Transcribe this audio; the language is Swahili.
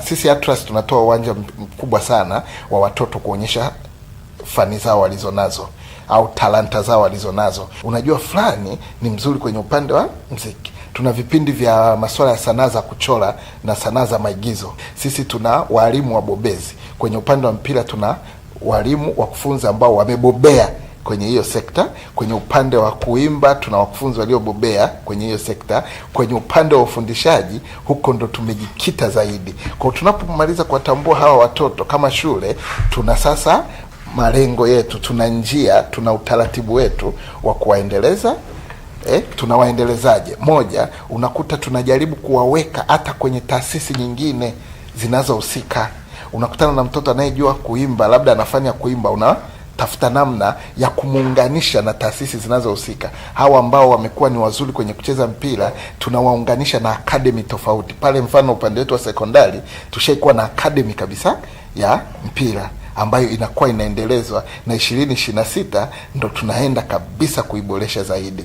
Sisi Atlas tunatoa uwanja mkubwa sana wa watoto kuonyesha fani zao walizonazo au talanta zao walizonazo. Unajua fulani ni mzuri kwenye upande wa muziki. Tuna vipindi vya masuala ya sanaa za kuchora na sanaa za maigizo. Sisi tuna walimu wabobezi. Kwenye upande wa mpira tuna walimu wakufunzi ambao wamebobea kwenye hiyo sekta. Kwenye upande wa kuimba tuna wakufunzi waliobobea kwenye hiyo sekta. Kwenye upande wa ufundishaji huko ndo tumejikita zaidi. Kwa tunapomaliza kuwatambua hawa watoto kama shule, tuna sasa malengo yetu, tuna njia, tuna utaratibu wetu wa kuwaendeleza. Tunawaendelezaje? Moja, unakuta tunajaribu kuwaweka hata kwenye taasisi nyingine zinazohusika. Unakutana na mtoto anayejua kuimba, labda anafanya kuimba, unatafuta namna ya kumuunganisha na taasisi zinazohusika. Hawa ambao wamekuwa ni wazuri kwenye kucheza mpira, tunawaunganisha na academy tofauti. Pale mfano upande wetu wa sekondari, tushaikuwa na academy kabisa ya mpira ambayo inakuwa inaendelezwa, na 2026 ndo tunaenda kabisa kuiboresha zaidi.